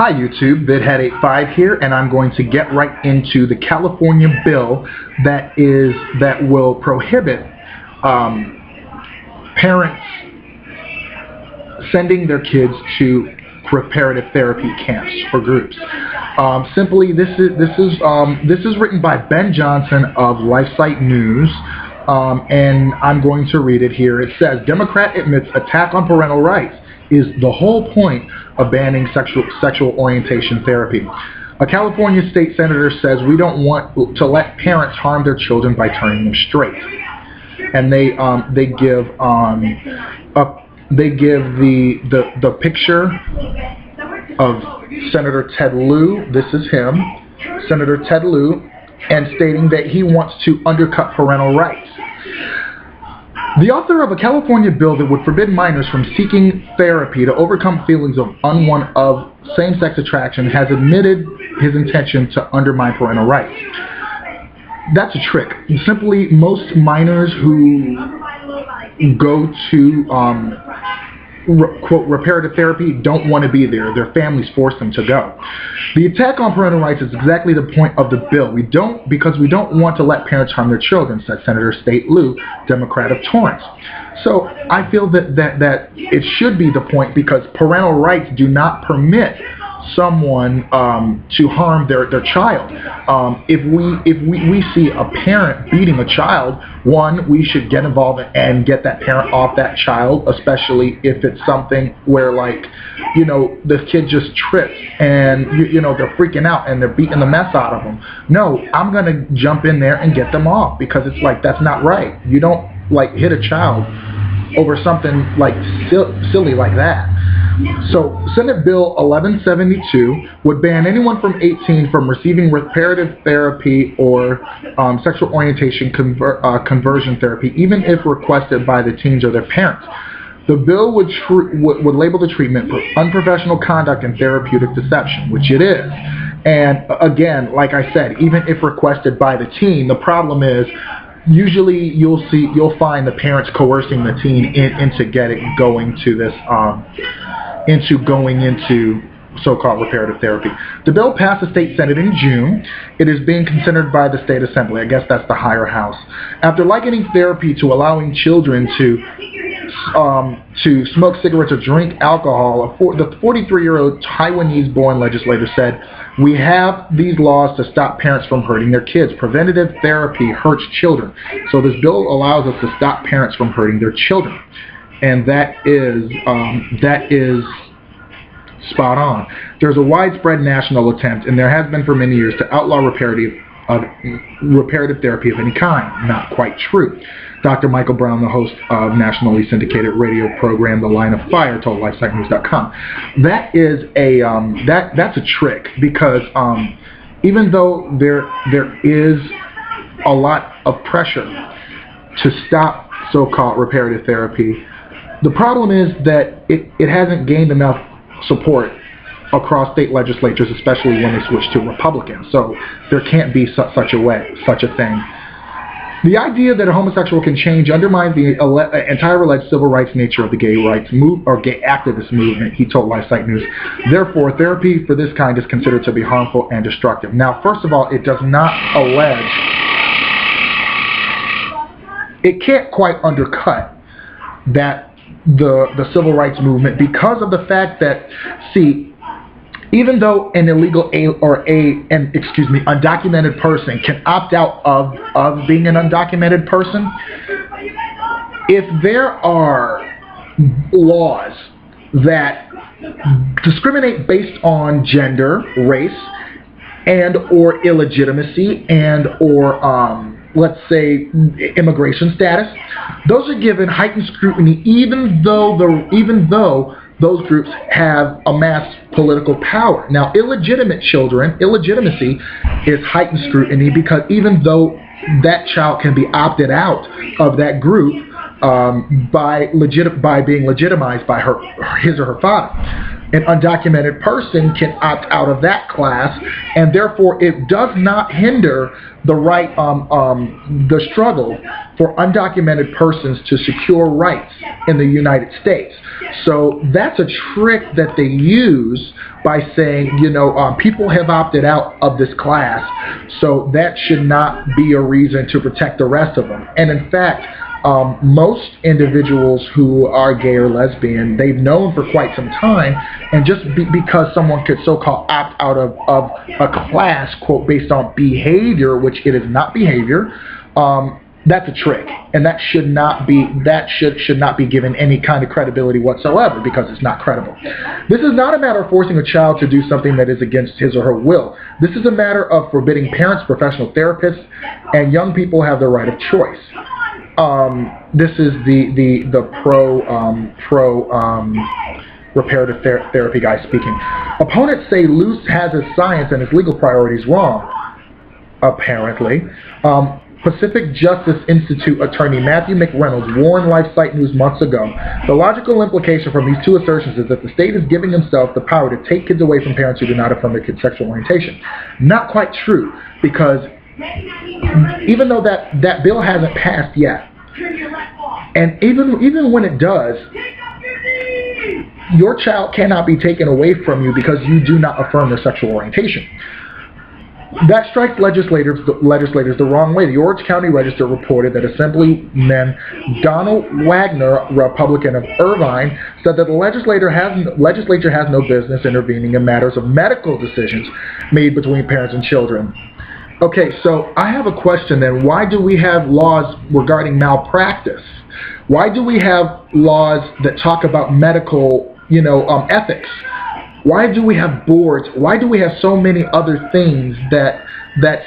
Hi YouTube, VidHead85 here, and I'm going to get right into the California bill that will prohibit parents sending their kids to reparative therapy camps or groups. Simply, this is written by Ben Johnson of LifeSite News, and I'm going to read it here. It says, Democrat admits attack on parental rights is the whole point of banning sexual orientation therapy. A California state senator says we don't want to let parents harm their children by turning them straight. And they give the picture of Senator Ted Lieu. This is him, Senator Ted Lieu, and stating that he wants to undercut parental rights. The author of a California bill that would forbid minors from seeking therapy to overcome feelings of same-sex attraction has admitted his intention to undermine parental rights. That's a trick. Simply, most minors who go to quote reparative therapy don't want to be there. Their families force them to go. The attack on parental rights is exactly the point of the bill. Because we don't want to let parents harm their children, said Senator State Lieu, Democrat of Torrance. So I feel that it should be the point, because parental rights do not permit someone to harm their child. If we see a parent beating a child, one, we should get involved and get that parent off that child, especially if it's something where, like, you know, the kid just trips and you know they're freaking out and they're beating the mess out of them. No, I'm gonna jump in there and get them off, because it's like, that's not right. You don't like hit a child over something like silly like that. So Senate Bill 1172 would ban anyone from 18 from receiving reparative therapy or sexual orientation conversion therapy, even if requested by the teens or their parents. The bill would label the treatment for unprofessional conduct and therapeutic deception, which it is. And again, like I said, even if requested by the teen, the problem is usually you'll find the parents coercing the teen into going into so-called reparative therapy. The bill passed the state Senate in June. It is being considered by the state assembly. I guess that's the higher house. After likening therapy to allowing children to smoke cigarettes or drink alcohol, the 43-year-old Taiwanese-born legislator said, "We have these laws to stop parents from hurting their kids. Preventative therapy hurts children. So this bill allows us to stop parents from hurting their children." And that is spot on. There's a widespread national attempt, and there has been for many years, to outlaw reparative therapy of any kind. Not quite true. Dr. Michael Brown, the host of nationally syndicated radio program The Line of Fire, told LifeSiteNews.com. That is that's a trick, because even though there is a lot of pressure to stop so-called reparative therapy, the problem is that it hasn't gained enough support across state legislatures, especially when they switch to Republicans. So there can't be such a thing. The idea that a homosexual can change undermines the entire alleged civil rights nature of the gay rights gay activist movement, he told LifeSite News. Therefore, therapy for this kind is considered to be harmful and destructive. Now, first of all, it does not allege, it can't quite undercut that the civil rights movement, because of the fact that, see, even though an illegal undocumented person can opt out of being an undocumented person, if there are laws that discriminate based on gender, race, and or illegitimacy, and or let's say immigration status, those are given heightened scrutiny, even though those groups have amassed political power. Now, illegitimacy is heightened scrutiny, because even though that child can be opted out of that group by being legitimized by his or her father. An undocumented person can opt out of that class, and therefore it does not hinder the right, the struggle for undocumented persons to secure rights in the United States. So that's a trick that they use by saying, people have opted out of this class, so that should not be a reason to protect the rest of them. And in fact, most individuals who are gay or lesbian, they've known for quite some time, and just because someone could so-called opt out of a class, quote, based on behavior, which it is not behavior, that's a trick, and that should not be should not be given any kind of credibility whatsoever, because it's not credible. This is not a matter of forcing a child to do something that is against his or her will. This is a matter of forbidding parents, professional therapists, and young people have the right of choice. This is the pro reparative therapy guy speaking. Opponents say Luce has his science and his legal priorities wrong. Apparently. Pacific Justice Institute attorney Matthew McReynolds warned LifeSite News months ago. The logical implication from these two assertions is that the state is giving himself the power to take kids away from parents who do not affirm their kids' sexual orientation. Not quite true, because even though that bill hasn't passed yet, and even when it does, your child cannot be taken away from you because you do not affirm their sexual orientation. That strikes legislators the wrong way. The Orange County Register reported that Assemblyman Donald Wagner, Republican of Irvine, said that the legislature has no business intervening in matters of medical decisions made between parents and children. Okay, so I have a question then. Why do we have laws regarding malpractice? Why do we have laws that talk about medical, ethics? Why do we have boards? Why do we have so many other things that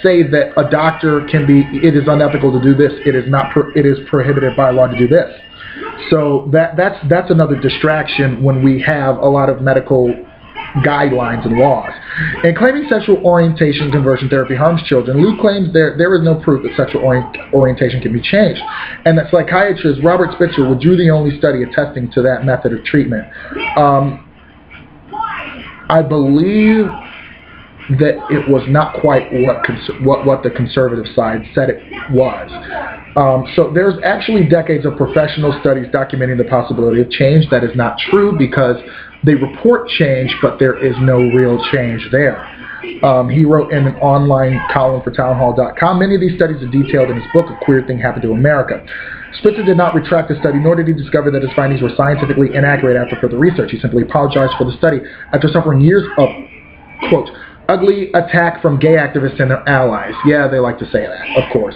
say that a doctor it is unethical to do this, it is prohibited by law to do this? So that's another distraction when we have a lot of medical guidelines and laws. In claiming sexual orientation conversion therapy harms children, Lou claims there is no proof that sexual orientation can be changed, and that psychiatrist Robert Spitzer withdrew the only study attesting to that method of treatment. I believe that it was not quite what the conservative side said it was. So there's actually decades of professional studies documenting the possibility of change. That is not true, because they report change, but there is no real change there. He wrote in an online column for townhall.com, many of these studies are detailed in his book, A Queer Thing Happened to America. Spitzer did not retract the study, nor did he discover that his findings were scientifically inaccurate after further research. He simply apologized for the study after suffering years of, quote, ugly attack from gay activists and their allies. Yeah, they like to say that, of course.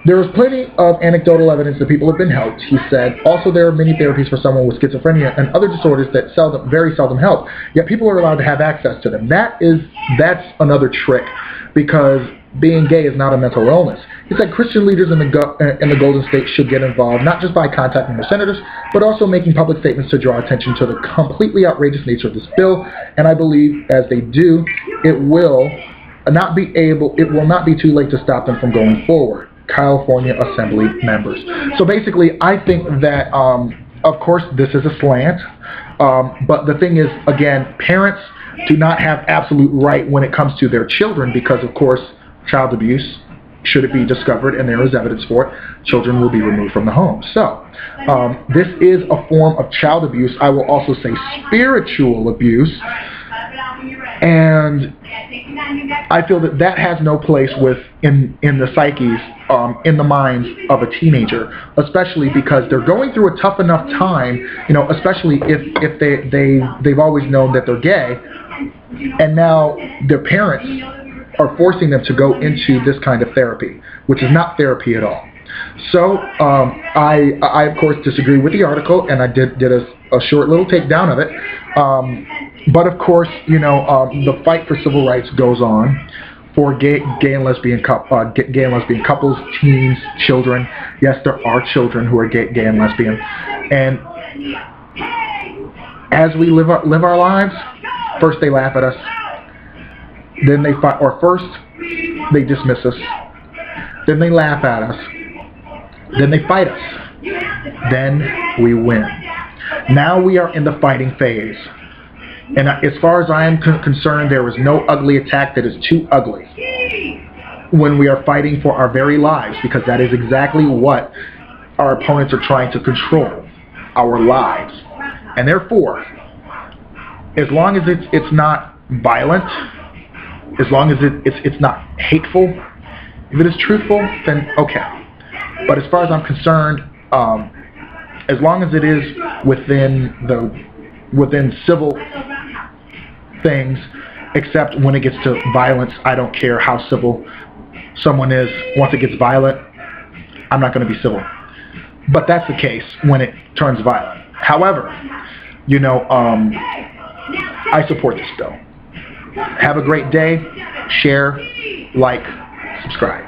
There is plenty of anecdotal evidence that people have been helped, he said. Also, there are many therapies for someone with schizophrenia and other disorders that very seldom help, yet people are allowed to have access to them. That's another trick, because being gay is not a mental illness. He said Christian leaders in the Golden State should get involved, not just by contacting their senators, but also making public statements to draw attention to the completely outrageous nature of this bill. And I believe as they do, it will not be too late to stop them from going forward. California Assembly members. So basically, I think that, of course, this is a slant, but the thing is, again, parents do not have absolute right when it comes to their children, because, of course, child abuse, should it be discovered and there is evidence for it, children will be removed from the home. So, this is a form of child abuse. I will also say spiritual abuse, and I feel that has no place in the psyches, in the minds of a teenager, especially because they're going through a tough enough time, especially if they've always known that they're gay, and now their parents are forcing them to go into this kind of therapy, which is not therapy at all. So I of course disagree with the article, and I did a short little takedown of it. But of course, the fight for civil rights goes on for gay and lesbian couples, teens, children. Yes, there are children who are gay and lesbian, and as we live our lives, first they laugh at us, then they fight, or first they dismiss us, then they laugh at us, then they fight us, then we win. Now we are in the fighting phase. And as far as I am concerned, there is no ugly attack that is too ugly when we are fighting for our very lives, because that is exactly what our opponents are trying to control, our lives. And therefore, as long as it's not violent, as long as it's not hateful, if it is truthful, then okay. But as far as I'm concerned, as long as it is within civil things, except when it gets to violence, I don't care how civil someone is. Once it gets violent, I'm not going to be civil. But that's the case when it turns violent. However, I support this bill. Have a great day. Share, like, subscribe.